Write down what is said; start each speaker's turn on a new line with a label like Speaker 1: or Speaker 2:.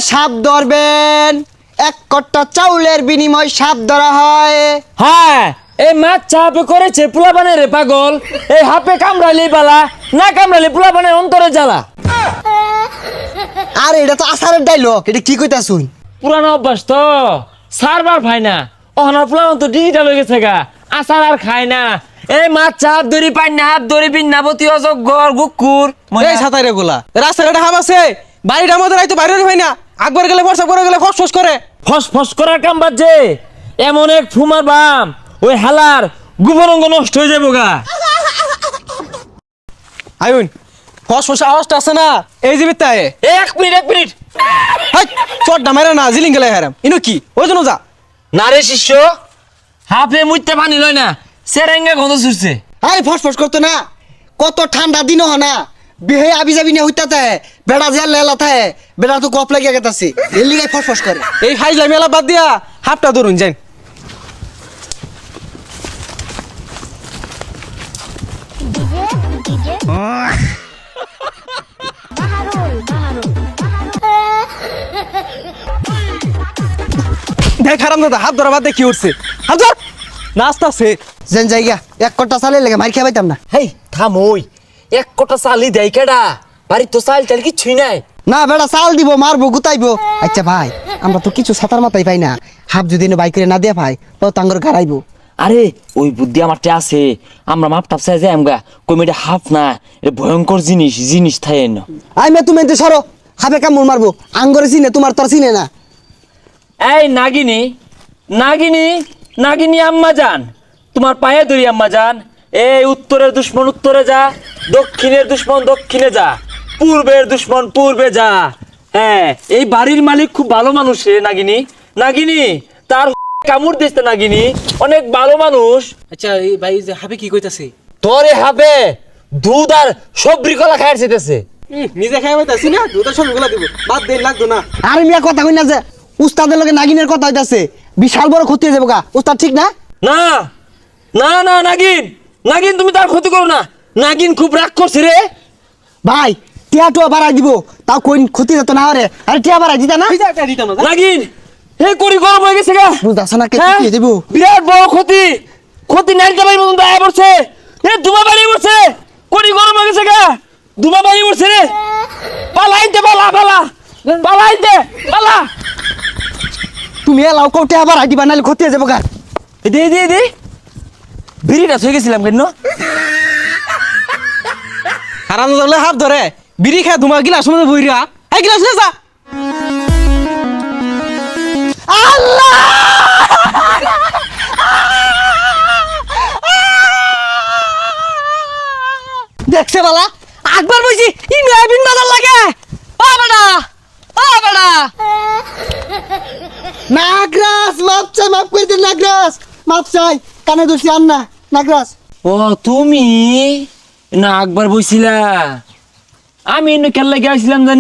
Speaker 1: সাপ ধরবেন, এক কট্টা চাউলের বিনিময় সাপ ধরা হয়।
Speaker 2: হ্যাঁ, এই মাছ চাপে করেছে পোলাপানের রে পাগল। এই হাপে কামড়ালি বালা, না কামড়ালি পোলাপানের অন্তরে জ্বালা।
Speaker 1: আর এটা তো আসারের ডাইলগ, এটা কি কইতা শুন?
Speaker 2: পুরানো অভ্যাস তো, সারবার ভাই না। ওখানে পোলাপান তো ডিজিটাল হয়ে গেছে গা, আসার আর খায় না। এই মাছ চাপ ধরি পাই না, হাত ধরি বিন্নাবতী অজগর গুকুর।
Speaker 3: এই ছাতাই রে গোলা রাস্তাঘাটে হাম আছে, বাড়িটা আমাদের আইতো বাইরে হয় না, আকবার গেলে ফর্সা করে গেলে ফস করে
Speaker 2: ফস ফস করার কাম বাজছে। এমন এক ফুমার বাম, ওই হালার গুবরঙ্গ নষ্ট হয়ে যাবো গা।
Speaker 3: আইন ফস ফস আওয়াজটা আছে না, এই যে বিত্তায়
Speaker 2: এক মিনিট
Speaker 3: চটটা মেরে না জিলিং গেলে হারাম ইনো কি ওই জন্য যা
Speaker 2: না রে শিষ্য, হাফে মুইতে পানি লয় না, সেরেঙ্গা গন্ধ ছুটছে।
Speaker 1: আরে ফসফস করতো না, কত ঠান্ডা দিন হ না, বেহে আবি যাবি না হইতা থাকে, বেড়া যে লেলা থাকে, বেড়া তো গপ লাগিয়া গেতাছে, এর লিগাই ফসফস করে।
Speaker 3: এই ফাইজলাই মেলা বাদ দিয়া হাফটা ধরুন যাই। দেখ হারাম দাদা হাত ধরা বাদ দিয়ে কি উঠছে, হাত ধর নাস্তা আছে
Speaker 1: যেন জায়গা এক কট্টা চালে লেগে মার খেয়ে পাইতাম না।
Speaker 2: হেই থামই, এক কটা চালি দেয় কেডা? বাড়ির তো চাল টাল কিচ্ছুই নাই।
Speaker 1: না বেড়া চাল দিব, মারবো গুতাইবো। আচ্ছা ভাই, আমরা তো কিছু ছাতার মাথায় পাই না, হাফ যদি বাইক করে না দিয়া ভাই ও তাঙ্গর গাড়াইবো।
Speaker 2: আরে ওই বুদ্ধি আমারটা আছে, আমরা মাপ টাপ চাই যাই আমগা, কমিটা হাফ না, এটা ভয়ঙ্কর জিনিস থাকে না।
Speaker 1: আই মে তুমি এতে সরো, হাফে কামড় মারবো, আঙ্গরে চিনে তোমার তোর চিনে না।
Speaker 2: এই নাগিনী নাগিনী নাগিনী আম্মা জান, তোমার পায়ে ধরি আম্মা জান। এই উত্তরের দুশ্মন উত্তরে যা, দক্ষিণের দুশ্মন দক্ষিণে যা, পূর্বের দুশ্মন পূর্বে যা। হ্যাঁ, এই বাড়ির মালিক খুব ভালো মানুষ রে নাগিনী। নাগিনী তার কামড় দিচ্ছে নাগিনী, অনেক ভালো মানুষ।
Speaker 3: আচ্ছা এই ভাই যে হাবে কি কইতাছে,
Speaker 2: তোরে হবে দুধ আর সবরি কলা খাইতে চাইতেছে।
Speaker 3: নিজে খাই পাইতাছি না, দুটা সব গুলা দিব বাদ দেই লাগতো না।
Speaker 1: আরে মিয়া কথা কই না যে উস্তাদের লগে নাগিনের কথা হইতাছে, বিশাল বড় ক্ষতি হয়ে যাবো গা। উস্তাদ ঠিক না?
Speaker 2: না না না নাগিন, নাগিন তুমি তার ক্ষতি করো না, নাগিন খুব রাগ করছে রে।
Speaker 1: ভাই টিয়া টুয়া বাড়াই দিব, তাও কই ক্ষতি হতো না। আরে আরে টিয়া বাড়াই দিতা না?
Speaker 3: দিতাম না
Speaker 2: নাগিন হে করি গরম হয়ে গেছে গা।
Speaker 1: বুঝতাছ না কে
Speaker 2: হ্যাঁ?
Speaker 1: ক্ষতি দিব?
Speaker 2: বিরাট বড় ক্ষতি, ক্ষতি নাইতে পারি মতন দায় পড়ছে। এ দুমা বাড়ি পড়ছে, করি গরম হয়ে গেছে গা, দুমা বাড়ি পড়ছে রে। পালাইতে পালাইতে পালা।
Speaker 1: তুমি এলাও কও টিয়া বাড়াই দিবা, নাহলে ক্ষতি হয়ে যাবো গা।
Speaker 2: দে বিড়িটা থয়ে গেছিলাম কেন?
Speaker 3: হারাম দাদা হাত ধরে বিড়ি খায় ধুমা গিলাস মধ্যে বইরা এই গিলাস লে যা।
Speaker 1: আল্লাহ দেখছে বালা আকবার বইছি ইনু আবিন বাজার লাগে। ও বেটা নাগরাজ মাপ চাই, মাপ করে দিন নাগরাজ, মাপ চাই, কানে ধরছি আর না নাগরাজ।
Speaker 2: ও তুমি না একবার বইছিলা, আমি কেন লাগে আসছিলাম জানি।